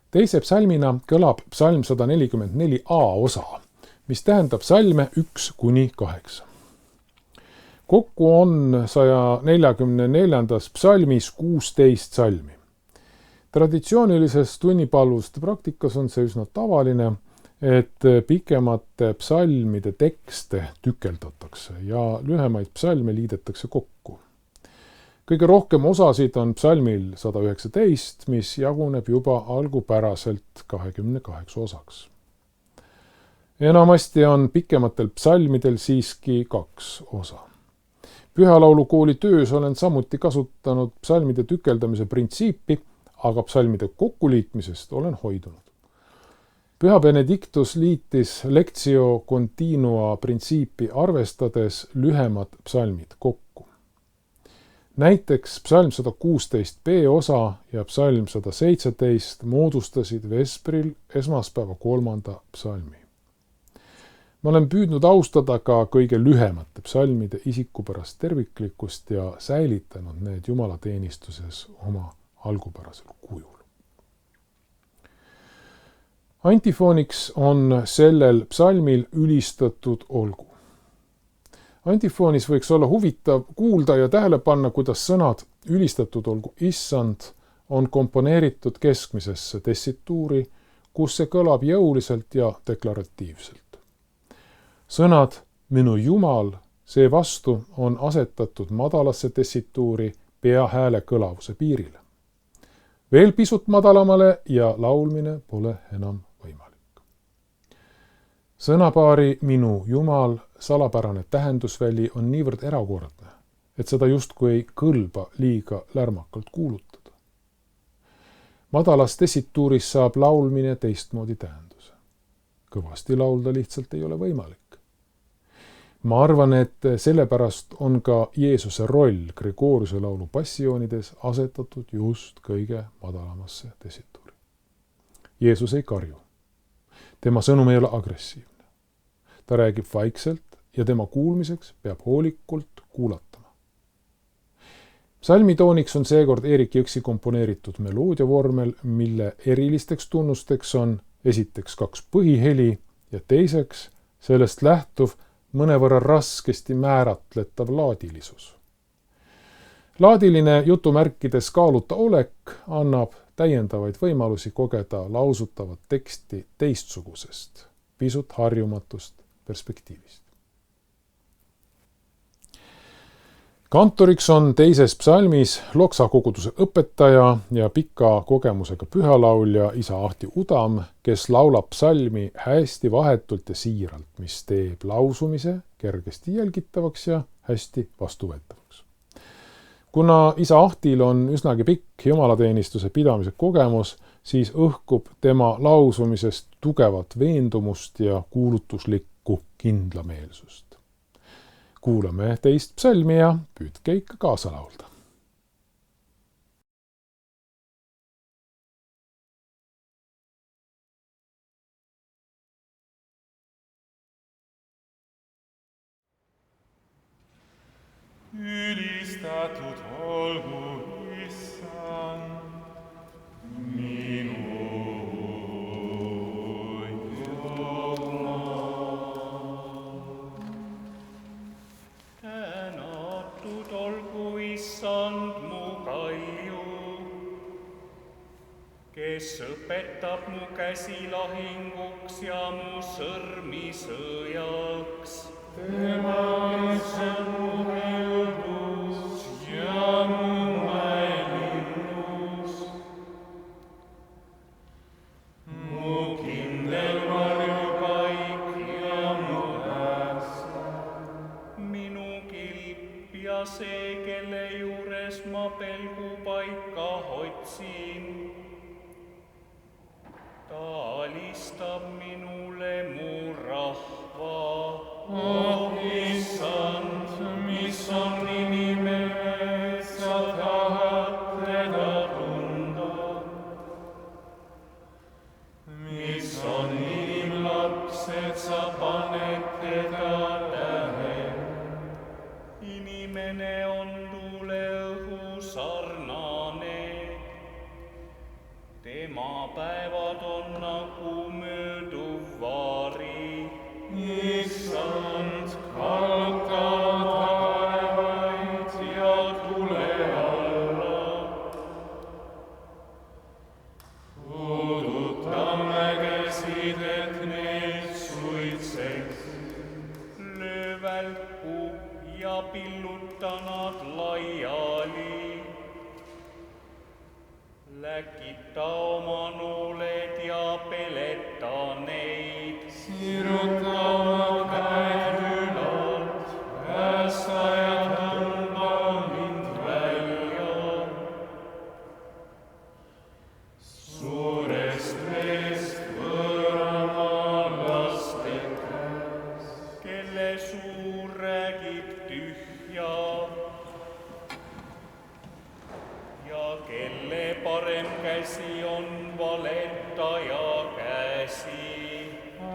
Teise psalmina kõlab psalm 144a osa, mis tähendab psalme 1-8. Kokku on 144. psalmis 16 psalmi. Traditsioonilises tunnipalvuste praktikas on see üsna tavaline, et pikemate psalmide tekste tükeldatakse ja lühemaid psalme liidetakse kokku. Kõige rohkem osasid on psalmil 119, mis jaguneb juba algupäraselt 28 osaks. Enamasti on pikematel psalmidel siiski 2 osa. Pühalaulukooli töös olen samuti kasutanud psalmide tükeldamise printsiipi, aga psalmide kokkuliitmisest olen hoidunud. Püha Benedictus liitis lectio continua printsiipi arvestades lühemad psalmid kokku. Näiteks psalm 116b osa ja psalm 117 moodustasid vespril esmaspäeva 3. psalmi. Ma olen püüdnud austada ka kõige lühemate psalmide isikupärast terviklikkust ja säilitanud need jumalateenistuses oma algupärasel kujul. Antifooniks on sellel psalmil ülistatud olgu. Antifoonis võiks olla huvitav kuulda ja tähele panna, kuidas sõnad ülistatud olgu issand on komponeeritud keskmisesse tessituuri, kus see kõlab jõuliselt ja deklaratiivselt. Sõnad minu Jumal seevastu on asetatud madalasse tessituuri peahääle kõlavuse piirile. Veel pisut madalamale ja laulmine pole enam võimalik. Sõnapaari minu Jumal salapärane tähendusväli on niivõrd erakordne, et seda justkui ei kõlba liiga lärmakalt kuulutada. Madalas tessituuris saab laulmine teistmoodi tähenduse. Kõvasti laulda lihtsalt ei ole võimalik. Ma arvan, et sellepärast on ka Jeesuse roll Gregoriuse laulu passioonides asetatud just kõige madalamasse tessituuri. Jeesus ei karju. Tema sõnum ei ole agressiivne. Ta räägib vaikselt ja tema kuulmiseks peab hoolikult kuulatama. Psalmitooniks on seekord Erik Jõksi komponeeritud meloodiavormel, mille erilisteks tunnusteks on esiteks 2 põhiheli ja teiseks sellest lähtuv mõnevõrra raskesti määratletav laadilisus. Laadiline jutumärkides kaaluta olek annab täiendavaid võimalusi kogeda lausutavat teksti teistsugusest, pisut harjumatust perspektiivist. Kantoriks on teises psalmis Loksa koguduse õpetaja ja pika kogemusega pühalaulja isa Ahti Udam, kes laulab psalmi hästi vahetult ja siiralt, mis teeb lausumise kergesti jälgitavaks ja hästi vastuvõetavaks. Kuna isa Ahtil on üsnagi pikk jumalateenistuse pidamise kogemus, siis õhkub tema lausumisest tugevat veendumust ja kuulutuslikku kindlameelsust. Kuulame teist psalmi ja püüdke ikka kaasa laulda. Ülistatud olgu issand, minu kes õpetab mu käsi lahinguks ja mu sõrmi sõjaks. Tema, kes on mu heldus ja mu mäelinnus. Mu kindel varjupaik ja mu pääste. Minu kilp ja see, kelle juures ma pelgupaika otsin. Ta alistab minule mu rahva. Oh, issand, mis on inimene, sa tahad teda tunda. Mis on inimlaps, et sa paned teda tähele. Inimene on tuuleõhu sarnane. Tema päeva laiali. Läkita oma nuuled ja peleta neid. Siruta oma käed ülalt, päästa ja tõmba mind välja. Suurest veest võõramaa laste käes, Kelle suu räägib tühja ja kelle parem käsi on valetaja käsi.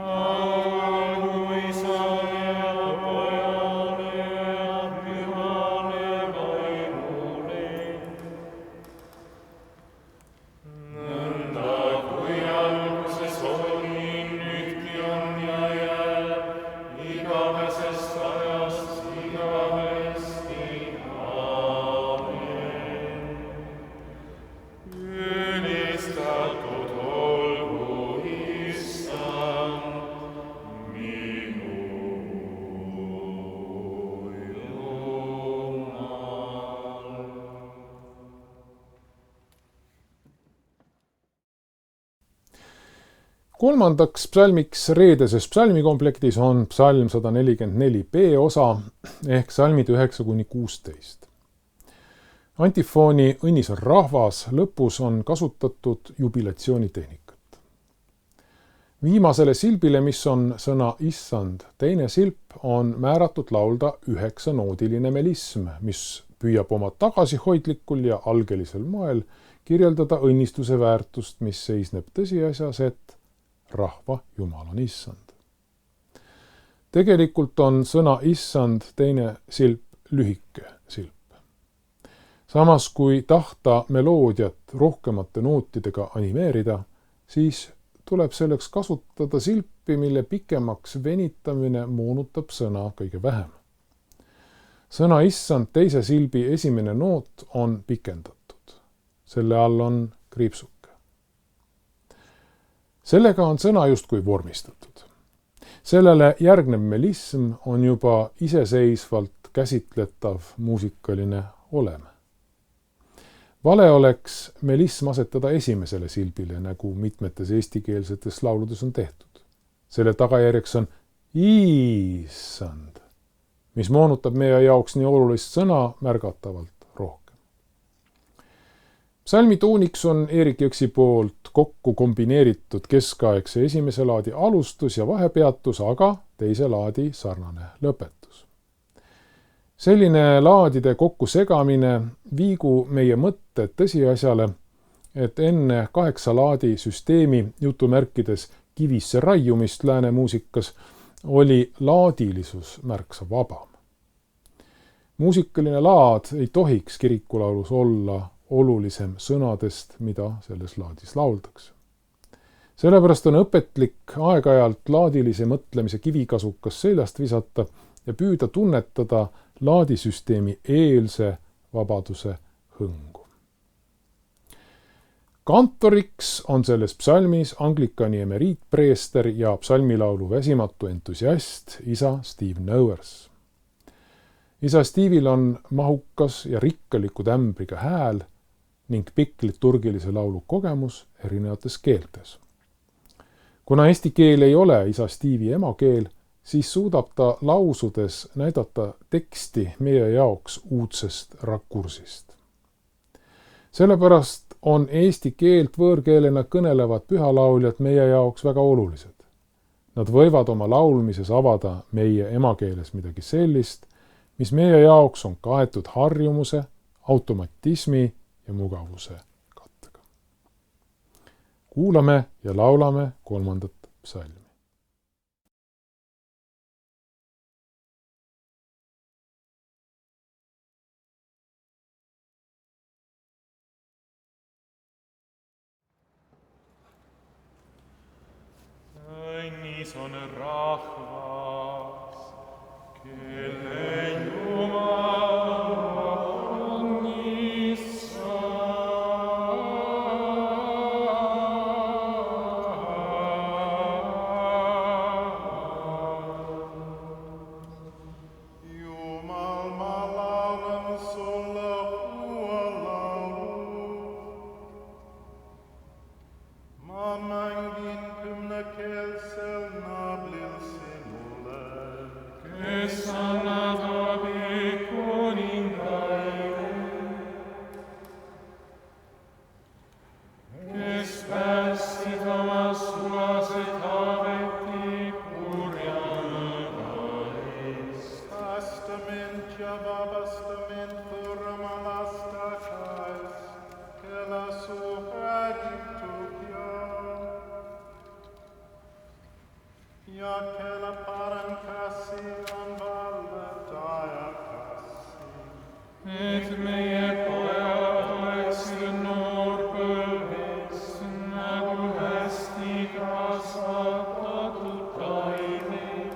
augu Isale ja Pojale ja Pühale Vaimule. Nõnda kui alguses oli, nüüdki on ja jääb, igavesest ajast igavesti. Aamen. Ülistatud olgu Issand, minu Jumal. Kolmandaks psalmiks reedeses psalmikomplektis on psalm 144b osa ehk psalmid 9-16. Antifooni Õnnis on rahvas lõpus on kasutatud jubilatsioonitehnikat. Viimasele silbile, mis on sõna issand, teine silp on määratud laulda 9-noodiline melism, mis püüab oma tagasihoidlikul ja algelisel moel kirjeldada õnnistuse väärtust, mis seisneb tõsiasjas, et rahva Jumal on issand. Tegelikult on sõna issand teine silp lühike silp. Samas kui tahta meloodiat rohkemate nootidega animeerida, siis tuleb selleks kasutada silpi, mille pikemaks venitamine moonutab sõna kõige vähem. Sõna issand teise silbi esimene noot on pikendatud. Selle all on kriipsuke. Sellega on sõna justkui vormistatud. Sellele järgnev melism on juba iseseisvalt käsitletav muusikaline olem. Vale oleks melism asetada esimesele silbile, nagu mitmetes eestikeelsetes lauludes on tehtud. Selle tagajärjeks on issand, mis moonutab meie jaoks nii olulist sõna märgatavalt rohkem. Psalmi tooniks on Erik Jõksi poolt kokku kombineeritud keskaegse esimese laadi alustus ja vahepeatus, aga teise laadi sarnane lõpetus. Selline laadide kokkusegamine viigu meie mõtted tõsiasjale, et enne 8 laadi süsteemi jutumärkides kivisse raiumist lääne muusikas oli laadilisus märksa vabam. Muusikaline laad ei tohiks kirikulaulus olla olulisem sõnadest, mida selles laadis lauldakse. Sellepärast on õpetlik aeg-ajalt laadilise mõtlemise kivikasukas seljast visata ja püüda tunnetada laadisüsteemi eelse vabaduse hõngu. Kantoriks on selles psalmis anglikani emeriitpreester ja psalmilaulu väsimatu entusiast isa Steve Nowers. Isa Steve'il on mahukas ja rikkaliku tämbriga hääl ning pikk liturgilise laulu kogemus erinevates keeltes. Kuna eesti keel ei ole isa Steve'i emakeel, siis suudab ta lausudes näidata teksti meie jaoks uudsest rakursist. Sellepärast on eesti keelt võõrkeelena kõnelevad pühalauljad meie jaoks väga olulised. Nad võivad oma laulmises avada meie emakeeles midagi sellist, mis meie jaoks on kaetud harjumuse, automatismi ja mugavuse kattega. Kuulame ja laulame 3. psalmi. Õnnis on rahvas, kelle Jumal on issand. et meie pojad oleksid noorpõlves nagu hästi kasvatatud taimed.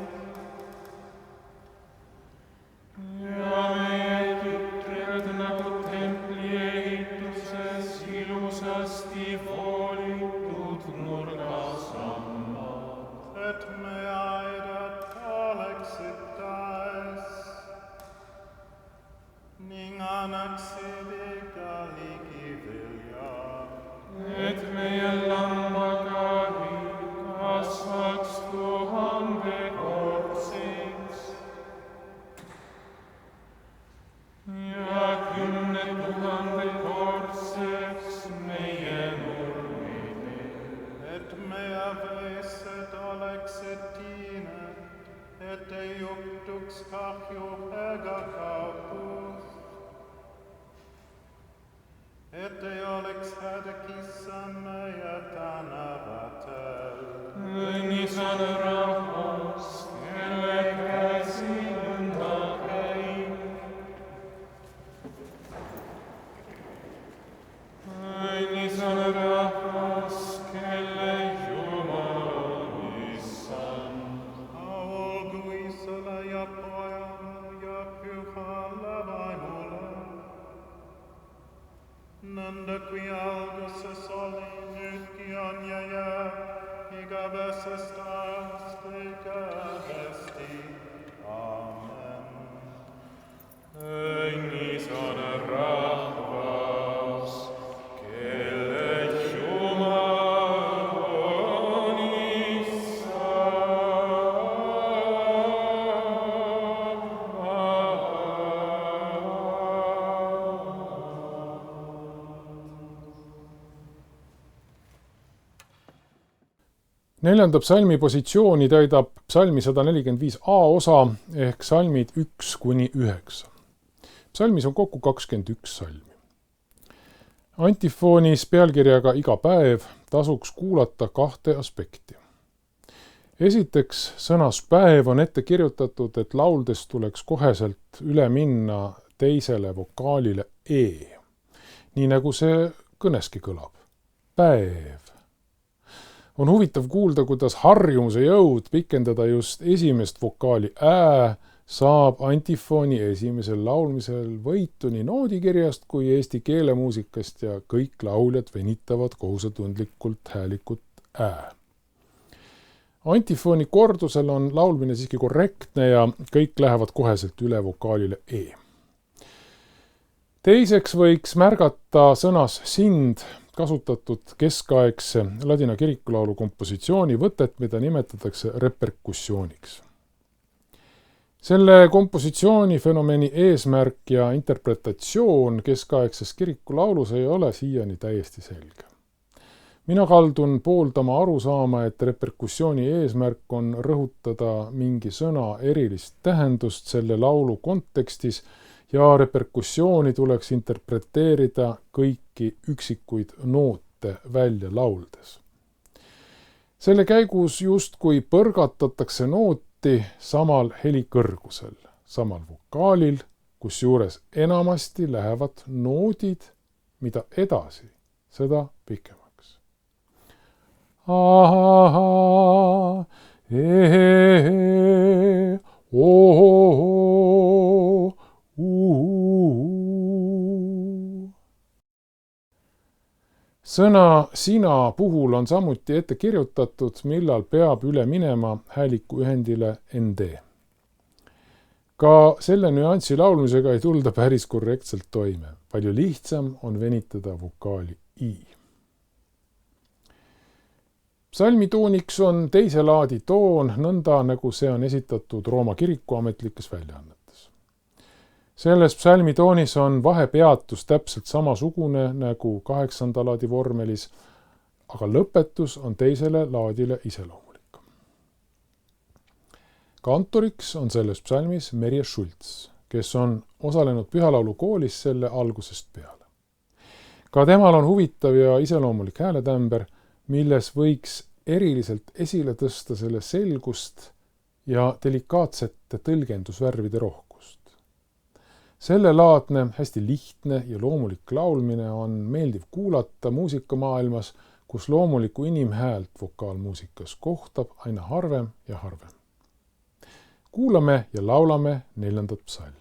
Ja meie tütred nagu templi ehituses ilusasti voolitud nurgasambad. Et meie aedad oleksid taes ning annaksid iga ligi vilja. Et meie lambakari kasvaks 1000-kordseks ja 10 000-kordseks meie nurmidel. Et meie veesed oleksid tiined, et ei juhtuks kahju ega kaotus. Et ei oleks hädakissa meie tänavatel. Õnnis on rahvas, kelle käsi nõnda käib. Õnnis on rahvas, kelle Jumal on issand. Olgu Isale ja Pojale ja Pühale Vaimule. Nõnda kui alguses oli, nüüdki on ja jääb igavesest ajast igavesti. Amen. Õnnis on rahvas, kelle Jumal on Neljanda psalmi positsiooni täidab psalmi 145a osa ehk psalmid 1–9. Psalmis on kokku 21 salmi. Antifoonis pealkirjaga Iga päev tasuks kuulata 2 aspekti. Esiteks, sõnas päev on ette kirjutatud, et lauldes tuleks koheselt üle minna teisele vokaalile e. Nii nagu see kõneski kõlab. Päev. On huvitav kuulda, kuidas harjumuse jõud pikendada just esimest vokaali ä saab antifooni esimesel laulmisel võitu nii noodikirjast kui eesti keelemuusikast ja kõik lauljad venitavad kohusetundlikult häälikut ä. Antifooni kordusel on laulmine siiski korrektne ja kõik lähevad koheselt üle vokaalile e. Teiseks võiks märgata sõnas sind kasutatud keskaegse ladina kirikulaulu kompositsiooni võtet, mida nimetatakse reperkussiooniks. Selle kompositsiooni fenomeni eesmärk ja interpretatsioon keskaegses kirikulaulus ei ole siiani täiesti selge. Mina kaldun pooldama arusaama, et reperkussiooni eesmärk on rõhutada mingi sõna erilist tähendust selle laulu kontekstis ja reperkussiooni tuleks interpreteerida kõiki üksikuid noote välja lauldes. Selle käigus justkui põrgatatakse nooti samal helikõrgusel, samal vokaalil, kusjuures enamasti lähevad noodid, mida edasi, seda pikemaks. A-ha-ha, e-he-he, o-ho-ho, Sõna sina puhul on samuti ette kirjutatud, millal peab üle minema hääliku ühendile nd. Ka selle nüansi laulmisega ei tulda päris korrektselt toime. Palju lihtsam on venitada vokaali i. Psalmi tooniks on teise laadi toon, nõnda nagu see on esitatud Rooma kiriku ametlikes väljaannetes. Selles psalmi toonis on vahepeatus täpselt samasugune nagu 8. laadi vormelis, aga lõpetus on teisele laadile iseloomulik. Kantoriks on selles psalmis Merje Schultz, kes on osalenud Pühalaulu koolis selle algusest peale. Ka temal on huvitav ja iseloomulik hääletämber, milles võiks eriliselt esile tõsta selle selgust ja delikaatsete tõlgendusvärvide rohkust. Sellelaadne, hästi lihtne ja loomulik laulmine on meeldiv kuulata muusikamaailmas, kus loomulikku inimhäält vokaalmuusikas kohtab aina harvem ja harvem. Kuulame ja laulame 4. psalmi.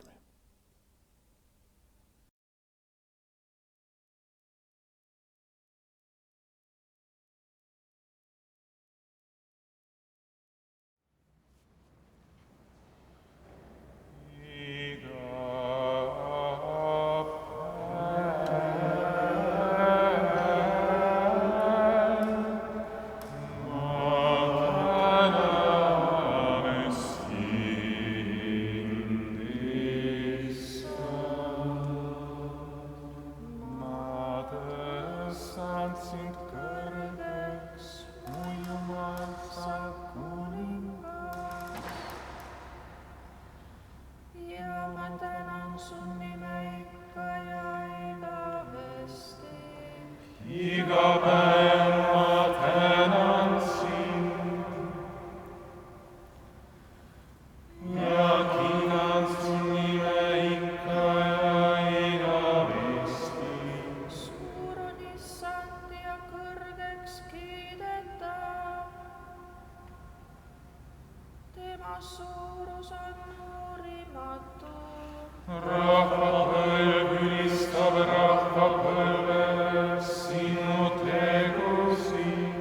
Suurus on uurimatu. Rahvapõlv ülistab rahvapõlve sinu tegusid.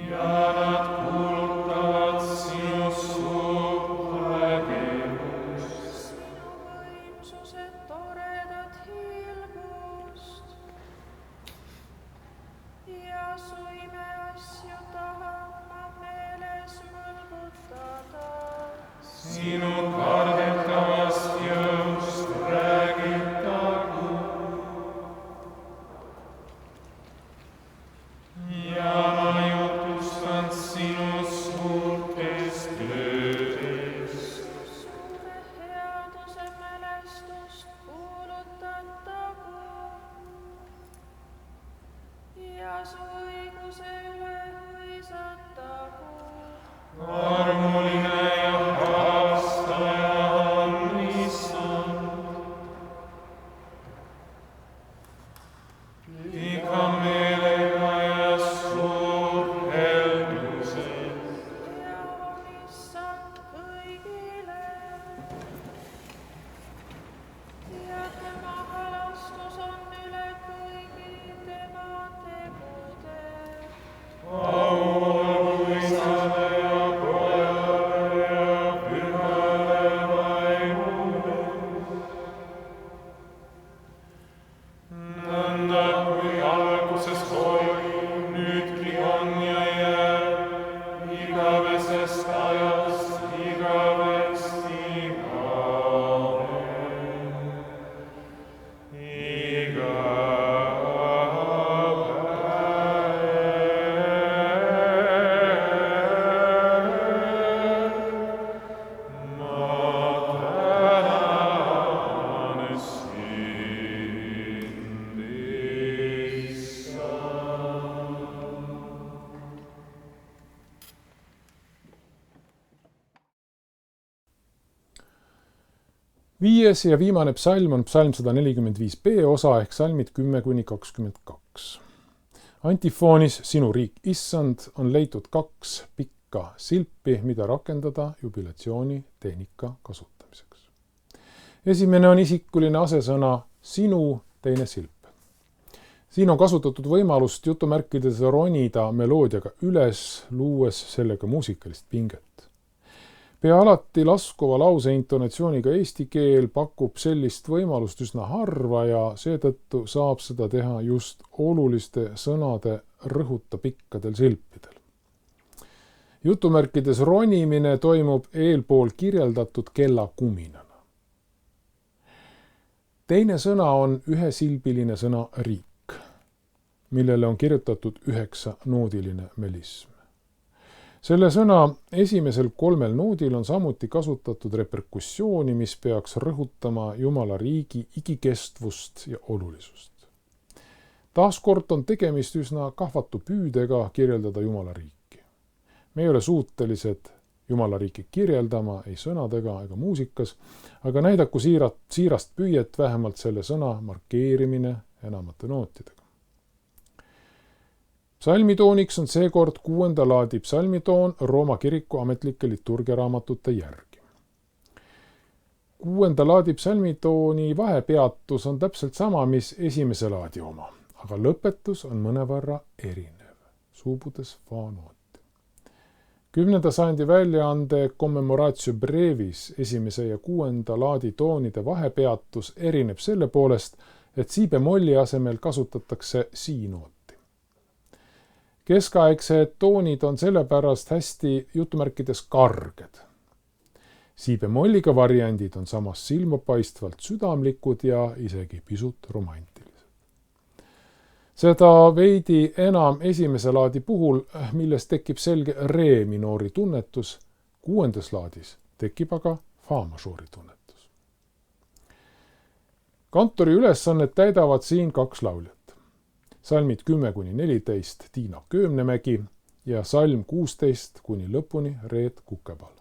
Ja nad kuulutavad sinu suurt tegevust. Sinu võimsuse toredat hiilgust. Ja su imeasju tahan ma meeles mõlgutada. Sinu kardetavast jõust räägitagu. Ja ma jutustan sinu suurtest töödest. Suure headuse mälestust kuulutatagu. Ja su õiguse üle hõisatagu. Armuline ja haastaja on Issand. Iga meelega ja suur heldused. Ja on Issand kõigile. Ja tema halastus on üle kõigi tema tegude. Au olgu Isale ja Pojale ja Pühale Vaimule. Nõnda kui alguses oli, nüüdki on ja jääb igavesest ajast igavesti. Aamen. Viies ja viimane psalm on psalm 145b osa ehk psalmid 10-22. Antifoonis Sinu riik, issand, on leitud 2 pikka silpi, mida rakendada jubilatsiooni tehnika kasutamiseks. Esimene on isikuline asesõna sinu, teine silp. Siin on kasutatud võimalust jutumärkides ronida meloodiaga üles, luues sellega muusikalist pinget. Pea alati laskuva lause intonatsiooniga eesti keel pakub sellist võimalust üsna harva ja seetõttu saab seda teha just oluliste sõnade rõhuta pikkadel silpidel. Jutumärkides ronimine toimub eelpool kirjeldatud kella kuminana. Teine sõna on ühesilbiline sõna riik, millele on kirjutatud 9-noodiline melism. Selle sõna esimesel 3 noodil on samuti kasutatud reperkussiooni, mis peaks rõhutama Jumala riigi igikestvust ja olulisust. Taaskord on tegemist üsna kahvatu püüdega kirjeldada Jumala riiki. Me ei ole suutelised Jumala riiki kirjeldama ei sõnadega ega muusikas, aga näidaku siirast püüet vähemalt selle sõna markeerimine enamate nootidega. Psalmitooniks on seekord 6. laadi psalmitoon Rooma kiriku ametlike liturgiaraamatute järgi. 6. laadi psalmitooni vahepeatus on täpselt sama, mis 1. laadi oma, aga lõpetus on mõnevõrra erinev, suubudes fa-nooti. 10. sajandi väljaande Commemoratio Brevis 1. ja 6. laadi toonide vahepeatus erineb selle poolest, et si-bemolli asemel kasutatakse si-nooti. Keskaegsed toonid on sellepärast hästi jutumärkides karged. Si-bemolliga variandid on samas silmapaistvalt südamlikud ja isegi pisut romantilised. Seda veidi enam 1. laadi puhul, milles tekib selge re minoori tunnetus, 6. laadis tekib aga fa mažoori tunnetus. Kantori ülesannet täidavad siin 2 lauljat. Salmid 10-14 Tiina Köömnemägi ja salm 16 kuni lõpuni Reet Kukepal.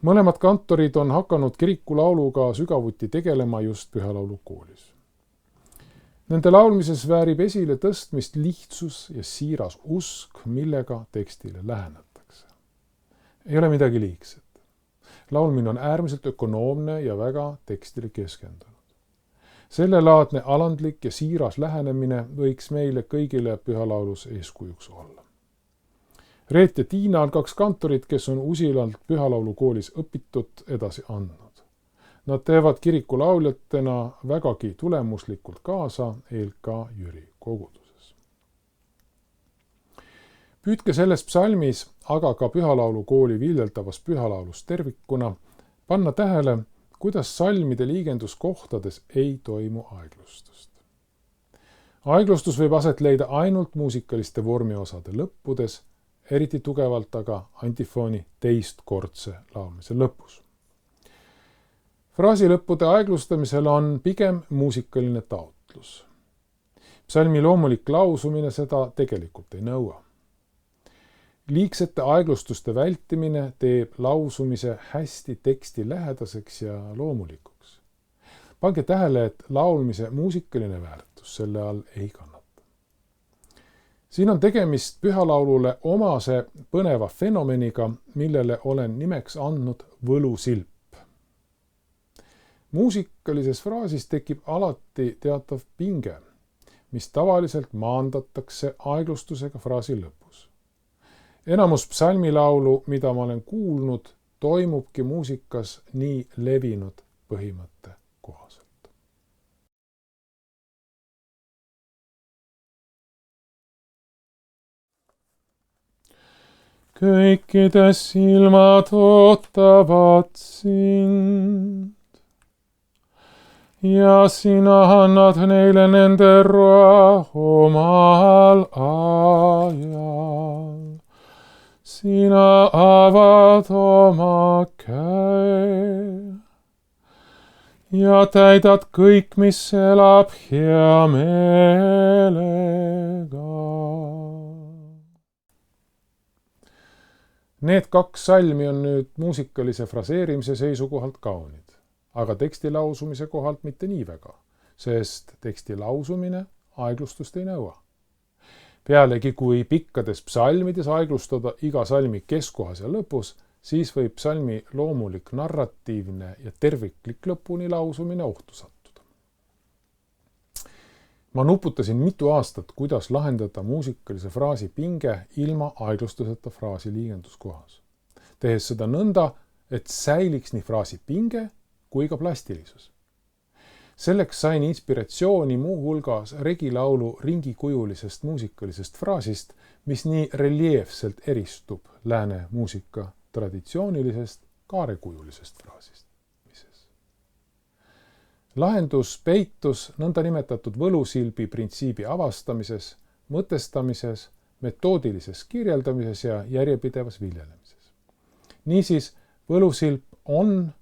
Mõlemad kantorid on hakanud kirikulauluga sügavuti tegelema just pühalaulukoolis. Nende laulmises väärib esile tõstmist lihtsus ja siiras usk, millega tekstile lähenetakse. Ei ole midagi liigset. Laulmine on äärmiselt ökonoomne ja väga tekstile keskendunud. Sellelaadne alandlik ja siiras lähenemine võiks meile kõigile pühalaulus eeskujuks olla. Reet ja Tiina on 2 kantorit, kes on usilalt pühalaulukoolis õpitut edasi andnud. Nad teevad kirikulauljatena vägagi tulemuslikult kaasa ELK Jüri koguduses. Püüdke selles psalmis, aga ka pühalaulukooli viljeldavas pühalaulus tervikuna panna tähele, kuidas salmide liigenduskohtades ei toimu aeglustust. Aeglustus võib aset leida ainult muusikaliste vormiosade lõppudes, eriti tugevalt aga antifooni teistkordse laulmise lõpus. Fraasilõppude aeglustamisel on pigem muusikaline taotlus. Psalmi loomulik lausumine seda tegelikult ei nõua. Liigsete aeglustuste vältimine teeb lausumise hästi teksti lähedaseks ja loomulikuks. Pange tähele, et laulmise muusikaline väärtus selle all ei kannata. Siin on tegemist pühalaulule omase põneva fenomeniga, millele olen nimeks andnud võlusilp. Muusikalises fraasis tekib alati teatav pinge, mis tavaliselt maandatakse aeglustusega fraasi lõpus. Enamus psalmilaulu, mida ma olen kuulnud, toimubki muusikas nii levinud põhimõtte kohaselt. Kõikide silmad ootavad sind ja sina annad neile nende roa omal ajal. Sina avad oma käe ja täidad kõik, mis elab hea meelega. Need 2 salmi on nüüd muusikalise fraseerimise seisukohalt kaunid, aga teksti lausumise kohalt mitte nii väga, sest teksti lausumine aeglustust ei nõua. Pealegi, kui pikkades psalmides aeglustada iga salmi keskkohas ja lõpus, siis võib psalmi loomulik narratiivne ja terviklik lõpuni lausumine ohtu sattuda. Ma nuputasin mitu aastat, kuidas lahendada muusikalise fraasi pinge ilma aeglustuseta fraasi liigenduskohas, tehes seda nõnda, et säiliks nii fraasi pinge kui ka plastilisus. Selleks sain inspiratsiooni muuhulgas regilaulu ringikujulisest muusikalisest fraasist, mis nii reljeefselt eristub lääne muusika traditsioonilisest kaarekujulisest fraasist. Lahendus peitus nõndanimetatud võlusilbi printsiibi avastamises, mõtestamises, metoodilises kirjeldamises ja järjepidevas viljelemises. Niisiis, võlusilp on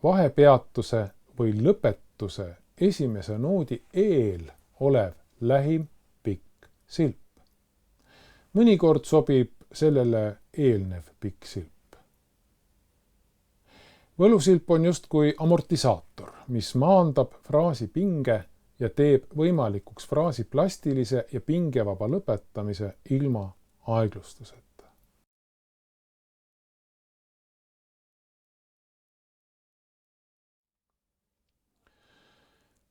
vahepeatuse või lõpetuse esimese noodi eel olev lähim pikk silp. Mõnikord sobib sellele eelnev pikk silp. Võlusilp on justkui amortisaator, mis maandab fraasi pinge ja teeb võimalikuks fraasi plastilise ja pingevaba lõpetamise ilma aeglustuseta.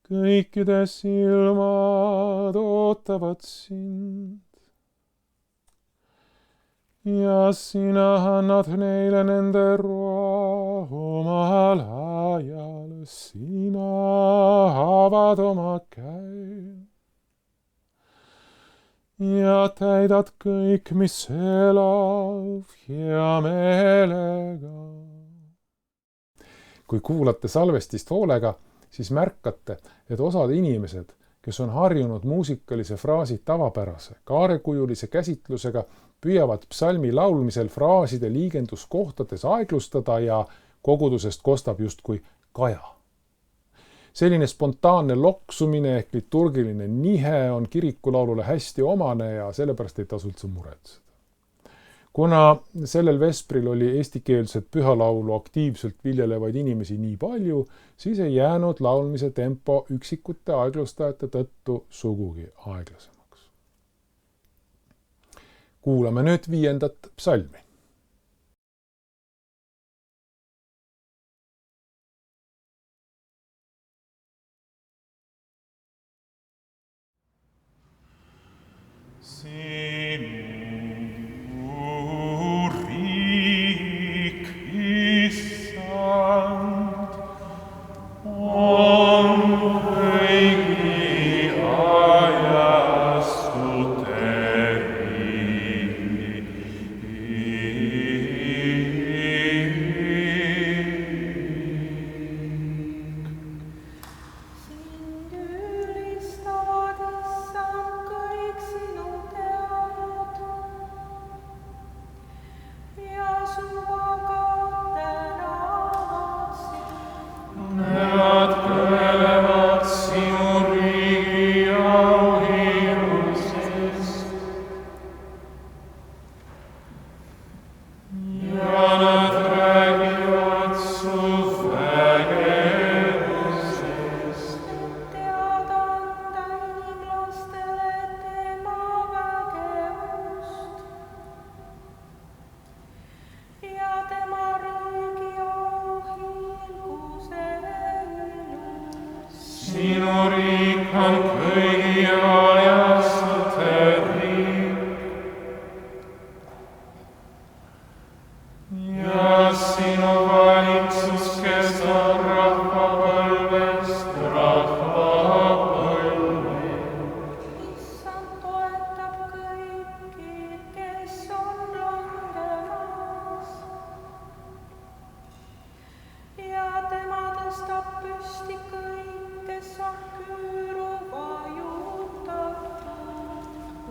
Kõikide silmad ootavad sind ja sina annad neile nende roa omal ajal. Sina avad oma käe ja täidad kõik, mis elab hea meelega. Kui kuulate salvestist hoolega, siis märkate, et osad inimesed, kes on harjunud muusikalise fraasi tavapärase, kaarekujulise käsitlusega, püüavad psalmi laulmisel fraaside liigenduskohtades aeglustada ja kogudusest kostab justkui kaja. Selline spontaanne loksumine ehk liturgiline nihe on kirikulaulule hästi omane ja sellepärast ei tasu üldse muretseda. Kuna sellel vespril oli eestikeelset pühalaulu aktiivselt viljelevaid inimesi nii palju, siis ei jäänud laulmise tempo üksikute aeglustajate tõttu sugugi aeglasemaks. Kuulame nüüd 5. psalmi.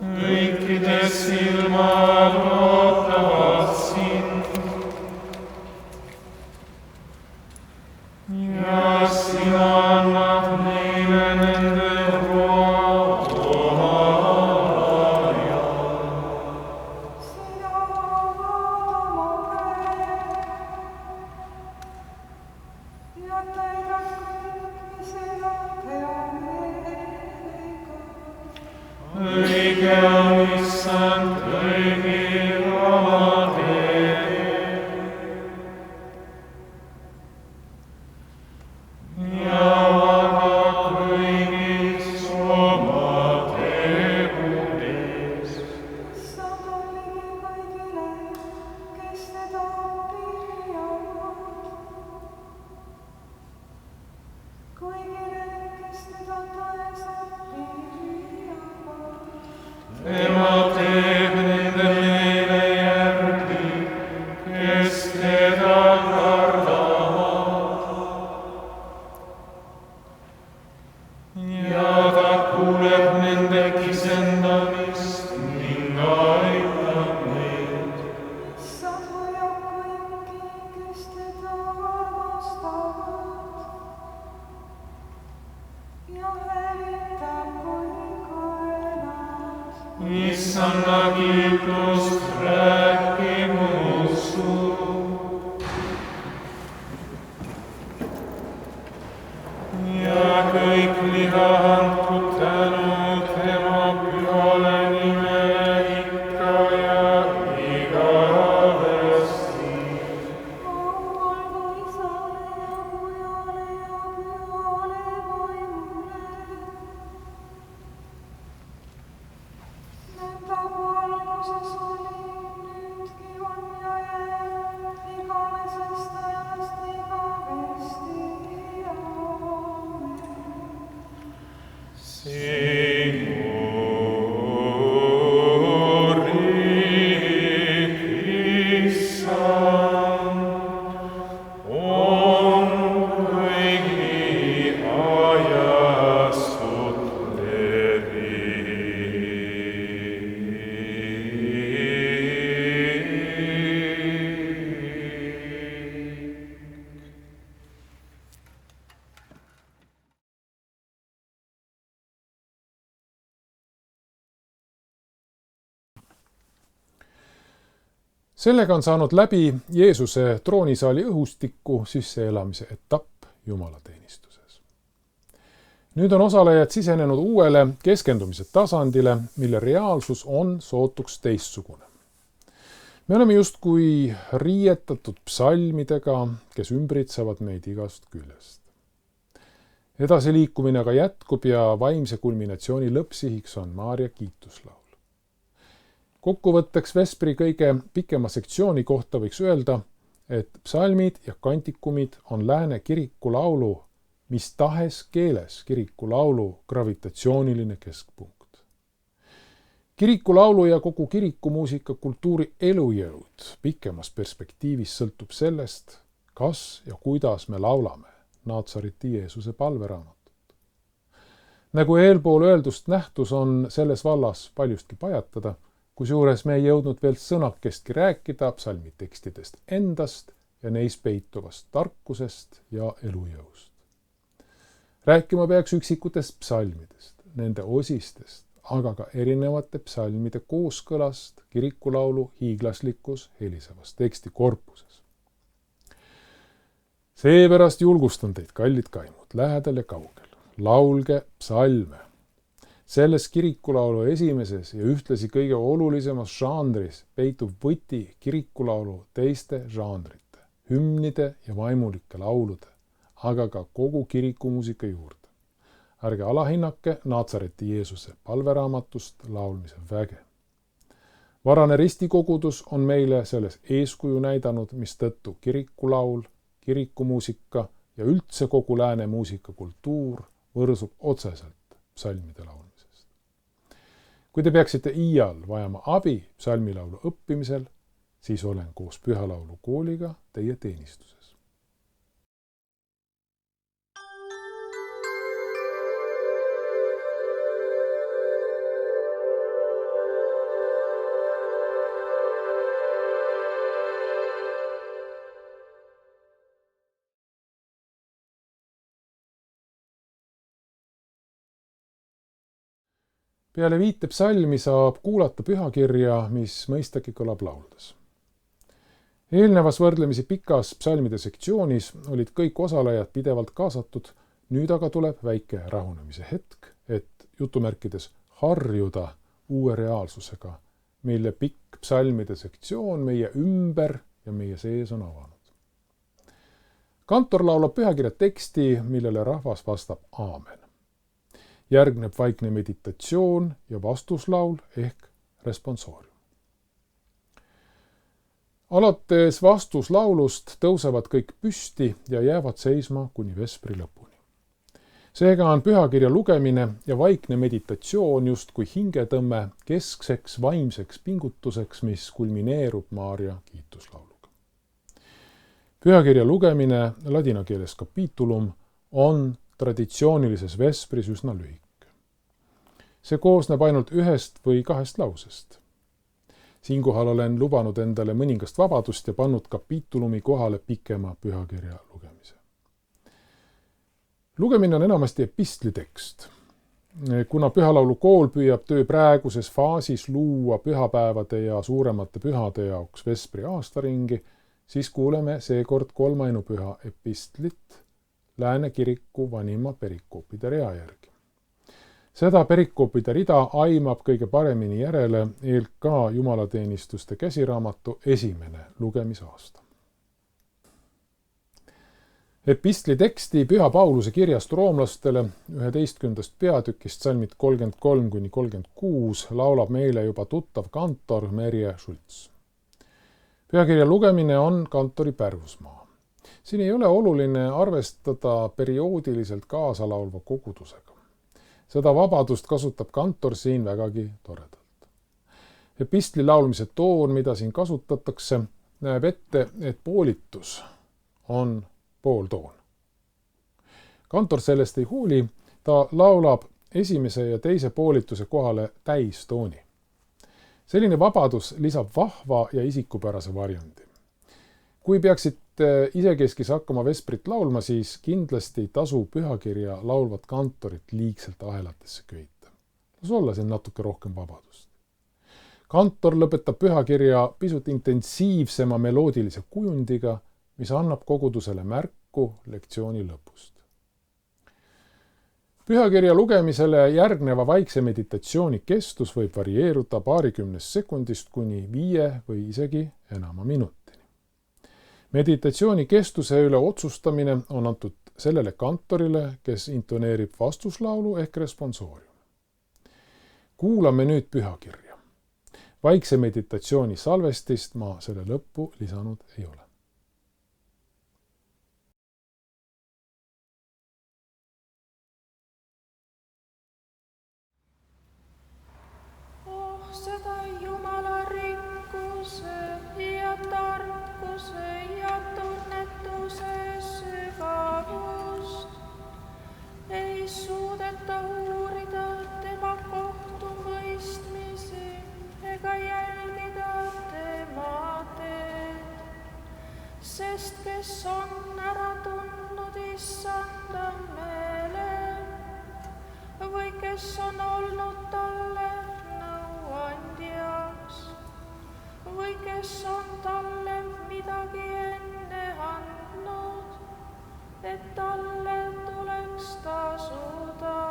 Kõikide silmad ootavad sind ja sina annad neile nende roa omal ajal. Sina avad oma käe ja täidad kõik, mis elab hea meelega. Õige on issand kõigil oma teed ja vaba kõigis oma tegudes. Issand on ligi kõigile, kes teda püüavad. Kõigile, kes teda tõestab püüavad. Tema teeb nende meele järgi, kes teda kardavad. Ja ta kuuleb nende kisendamist ning aitab neid. Issand hoiab kõiki, kes teda armastavad ja hävitab kõik õelad. Issanna kiitust rääkigu ja kõik liha andku tänu tema pühale nimele ikka ja igavesti. olgu Isale ja Pojale ja Pühale Vaimule. Nõnda kui alguses oli, nüüdki on ja jääb igavesest ajast igavesti. Aamen. Sellega on saanud läbi Jeesuse troonisaali õhustiku sisseelamise etapp jumalateenistuses. Nüüd on osalejad sisenenud uuele keskendumise tasandile, mille reaalsus on sootuks teistsugune. Me oleme justkui riietatud psalmidega, kes ümbritsevad meid igast küljest. Edasiliikumine aga jätkub ja vaimse kulminatsiooni lõppsihiks on Maarja kiituslaul. Kokkuvõtteks vespri kõige pikema sektsiooni kohta võiks öelda, et psalmid ja kantikumid on Lääne kirikulaulu, mis tahes keeles kirikulaulu gravitatsiooniline keskpunkt. Kirikulaulu ja kogu kirikumuusika kultuuri elujõud pikemas perspektiivis sõltub sellest, kas ja kuidas me laulame Naatsareti Jeesuse palveraamatut. Nagu eelpool öeldust nähtus on selles vallas paljustki pajatada, kusjuures me ei jõudnud veel sõnakestki rääkida psalmitekstidest endast ja neis peituvast tarkusest ja elujõust. Rääkima peaks üksikutest psalmidest, nende osistest, aga ka erinevate psalmide kooskõlast kirikulaulu hiiglaslikus helisevas tekstikorpuses. Seepärast julgustan teid, kallid kaimud, lähedal ja kaugel. Laulge psalme. Selles kirikulaulu esimeses ja ühtlasi kõige olulisemas žanris peitub võti kirikulaulu teiste žanrite, hümnide ja vaimulike laulude, aga ka kogu kirikumuusika juurde. Ärge alahinnake Naatsareti Jeesuse palveraamatust laulmise väge. Varane ristikogudus on meile selles eeskuju näidanud, mistõttu kirikulaul, kirikumuusika ja üldse kogu lääne muusikakultuur võrsub otseselt psalmide laulmisest. Kui te peaksite iial vajama abi psalmilaulu õppimisel, siis olen koos Pühalaulu kooliga teie teenistuses. Peale 5 psalmi saab kuulata pühakirja, mis mõistagi kõlab lauldes. Eelnevas võrdlemisi pikas psalmide sektsioonis olid kõik osalejad pidevalt kaasatud, nüüd aga tuleb väike rahunemise hetk, et jutumärkides harjuda uue reaalsusega, mille pikk psalmide sektsioon meie ümber ja meie sees on avanud. Kantor laulab pühakirja teksti, millele rahvas vastab aamen. Järgneb vaikne meditatsioon ja vastuslaul ehk responsoorium. Alates vastuslaulust tõusevad kõik püsti ja jäävad seisma kuni vespri lõpuni. Seega on pühakirja lugemine ja vaikne meditatsioon justkui hingetõmme keskseks vaimseks pingutuseks, mis kulmineerub Maarja kiituslauluga. Pühakirja lugemine, ladina keeles capitulum, on traditsioonilises vespris üsna lühike. See koosneb ainult 1 või 2 lausest. Siinkohal olen lubanud endale mõningast vabadust ja pannud kapitulumi kohale pikema pühakirja lugemise. Lugemine on enamasti epistlitekst. Kuna Pühalaulu kool püüab töö praeguses faasis luua pühapäevade ja suuremate pühade jaoks vespri aastaringi, siis kuuleme seekord 3 ainupüha epistlit Lääne kiriku vanima perikoopide rea järgi. Seda perikoopide rida aimab kõige paremini järele ELK jumalateenistuste käsiraamatu esimene lugemisaasta. Epistli teksti Püha Pauluse kirjast roomlastele 11. peatükist salmid 33-36 laulab meile juba tuttav kantor Merje Schultz. Pühakirja lugemine on kantori pärusmaa. Siin ei ole oluline arvestada perioodiliselt kaasalaulva kogudusega. Seda vabadust kasutab kantor siin vägagi toredalt. Epistli laulmise toon, mida siin kasutatakse, näeb ette, et poolitus on pooltoon. Kantor sellest ei hooli, ta laulab esimese ja teise poolituse kohale täistooni. Selline vabadus lisab vahva ja isikupärase varjundi. Kui peaksite isekeskis hakkama vesprit laulma, siis kindlasti ei tasu pühakirja laulvat kantorit liigselt ahelatesse köita. Las olla siin natuke rohkem vabadust. Kantor lõpetab pühakirja pisut intensiivsema meloodilise kujundiga, mis annab kogudusele märku lektsiooni lõpust. Pühakirja lugemisele järgneva vaikse meditatsiooni kestus võib varieeruda paarikümnest sekundist kuni 5 või isegi enama minutini. Meditatsiooni kestuse üle otsustamine on antud sellele kantorile, kes intoneerib vastuslaulu ehk responsooriumi. Kuulame nüüd pühakirja. Vaikse meditatsiooni salvestist ma selle lõppu lisanud ei ole. Seda Jumala rikkuse ja tarkuse ja tunnetuse sügavust ei suudeta uurida tema kohtumõistmisi ega jälgida tema teed, sest kes on ära tundnud issanda meele või kes on olnud talle nõuandjaks või kes on talle midagi enne andnud, et talle tuleks tasuda.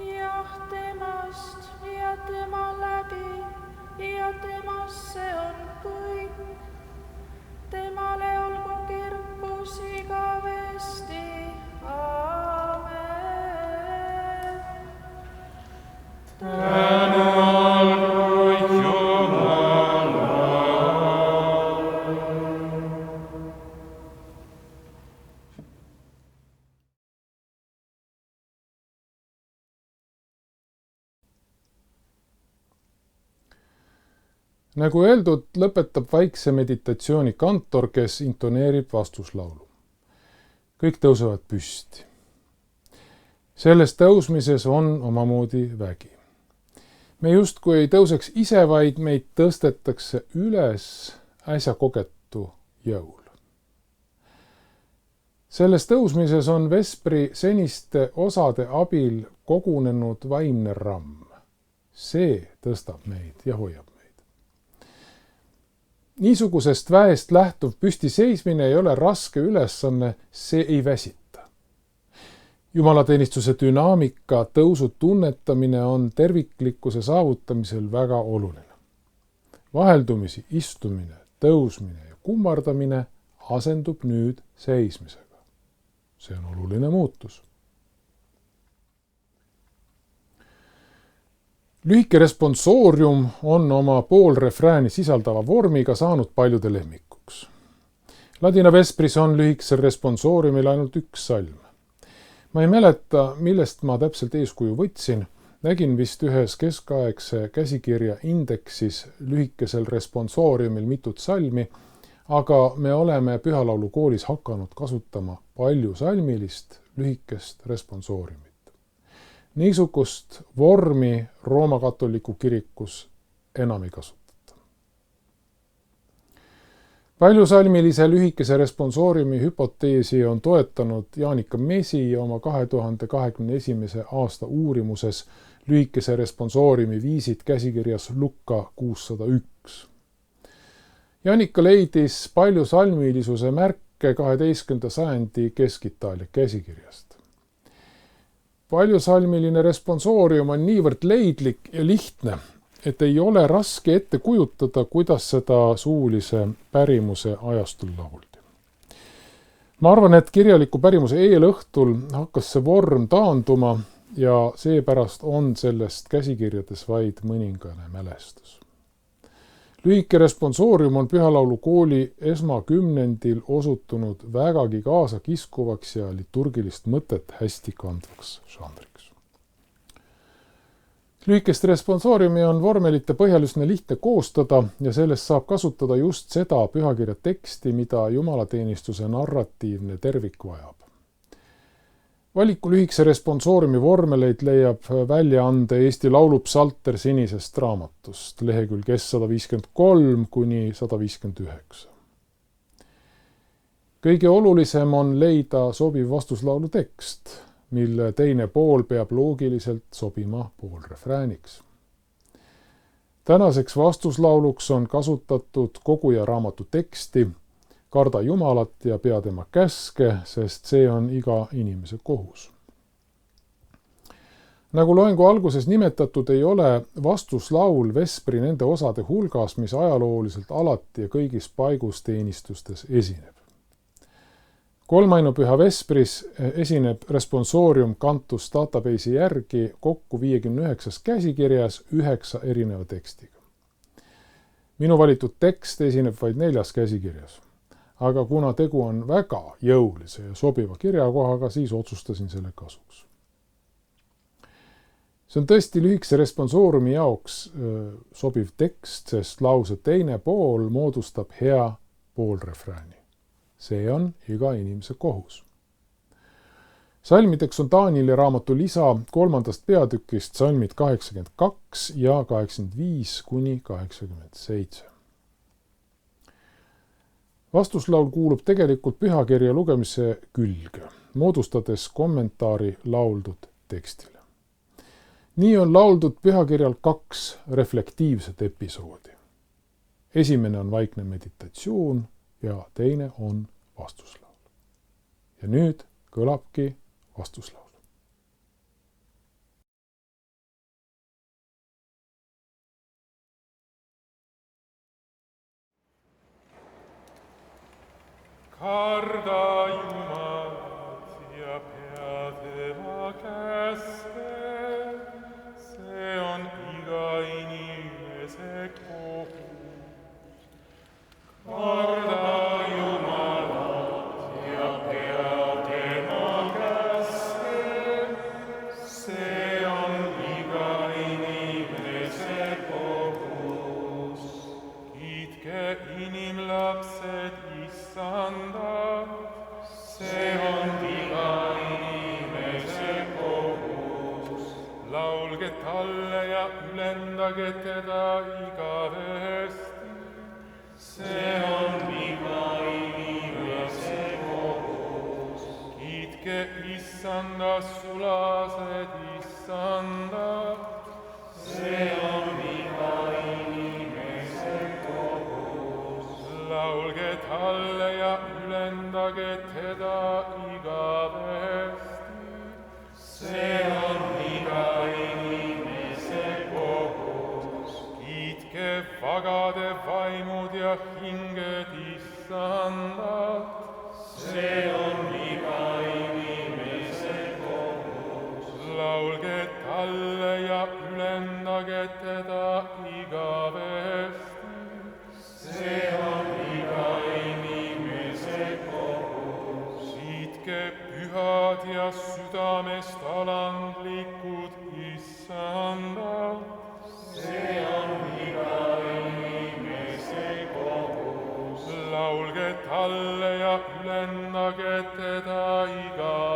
Jah, temast ja tema läbi ja temasse on kõik. Temale olgu kirkus igavesti. Aamen. Tänu olgu Jumalale. Nagu öeldud, lõpetab vaikse meditatsiooni kantor, kes intoneerib vastuslaulu. Kõik tõusevad püsti. Selles tõusmises on omamoodi vägi. Me justkui ei tõuseks ise, vaid meid tõstetakse üles äsja kogetu jõul. Selles tõusmises on vespri seniste osade abil kogunenud vaimne ramm. See tõstab meid ja hoiab meid. Niisugusest väest lähtuv püstiseismine ei ole raske ülesanne, see ei väsita. Jumalateenistuse dünaamika tõusu tunnetamine on terviklikkuse saavutamisel väga oluline. Vaheldumisi istumine, tõusmine ja kummardamine asendub nüüd seismisega. See on oluline muutus. Lühike responsoorium on oma poolrefrääni sisaldava vormiga saanud paljude lemmikuks. Ladina vespris on lühikesel responsooriumil ainult üks salm. Ma ei mäleta, millest ma täpselt eeskuju võtsin. Nägin vist ühes keskaegse käsikirja indeksis lühikesel responsooriumil mitut salmi, aga me oleme Pühalaulu koolis hakanud kasutama paljusalmilist lühikest responsooriumit. Niisugust vormi Rooma katoliku kirikus enam ei kasutata. Paljusalmilise lühikese responsooriumi hüpoteesi on toetanud Jaanika Mesi oma 2021. aasta uurimuses lühikese responsooriumi viisid käsikirjas Lukka 601. Jaanika leidis paljusalmilisuse märke lõike 12. sajandi Kesk-Itaalia käsikirjast. Paljusalmiline responsoorium on niivõrd leidlik ja lihtne, et ei ole raske ette kujutada, kuidas seda suulise pärimuse ajastul lauldi. Ma arvan, et kirjaliku pärimuse eelõhtul hakkas see vorm taanduma ja seepärast on sellest käsikirjades vaid mõningane mälestus. Lühike responsoorium on pühalaulukooli esmakümnendil osutunud vägagi kaasakiskuvaks ja liturgilist mõtet hästi kandvaks žanriks. Lühikest responsooriumi on vormelite põhjal üsna lihtne koostada ja sellest saab kasutada just seda pühakirja teksti, mida jumalateenistuse narratiivne tervik vajab. Valiku lühikese responsooriumi vormeleid leiab väljaande Eesti Laulupsalter sinisest raamatust, lehekülg S153 kuni 159. Kõige olulisem on leida sobiv vastuslaulu tekst, mille teine pool peab loogiliselt sobima poolrefrääniks. Tänaseks vastuslauluks on kasutatud koguja raamatu teksti Karda Jumalat ja pea tema käske, sest see on iga inimese kohus. Nagu loengu alguses nimetatud, ei ole vastuslaul vespri nende osade hulgas, mis ajalooliselt alati ja kõigis paigus teenistustes esineb. Kolmainupüha vespris esineb responsoorium kantus database'i järgi kokku 59 käsikirjas 9 erineva tekstiga. Minu valitud tekst esineb vaid 4 käsikirjas, aga kuna tegu on väga jõulise ja sobiva kirjakohaga, siis otsustasin selle kasuks. See on tõesti lühikese responsooriumi jaoks sobiv tekst, sest lause teine pool moodustab hea poolrefrääni. See on iga inimese kohus. Salmideks on Taanili raamatu lisa 3. peatükist salmid 82 ja 85 kuni 87. Vastuslaul kuulub tegelikult pühakirja lugemise külge, moodustades kommentaari lauldud tekstile. Nii on lauldud pühakirjal 2 reflektiivset episoodi. Esimene on vaikne meditatsioon ja teine on vastuslaul. Ja nüüd kõlabki vastuslaul. Karda Jumalat ja pea tema käske, see on iga inimese kohus. Karda Jumalat ja pea tema käske, see on iga inimese kohus. Kiitke inimlapsed Issandat, see on iga inimese kohus. Laulge talle ja ülendage teda igavesti, see on iga inimese kohus. Kiitke Issanda sulased Issandat, see on iga inimese kohus. Laulge talle ja ülendage teda igavesti, see on iga inimese kohus. Kiitke vagade vaimud ja hinged Issandat, see on iga inimese kohus. Laulge talle ja ülendage teda igavesti, see on iga inimese kohus. Kiitke pühad ja südamest alandlikud Issandat, see on iga inimese kohus. Laulge talle ja ülendage teda igavesti,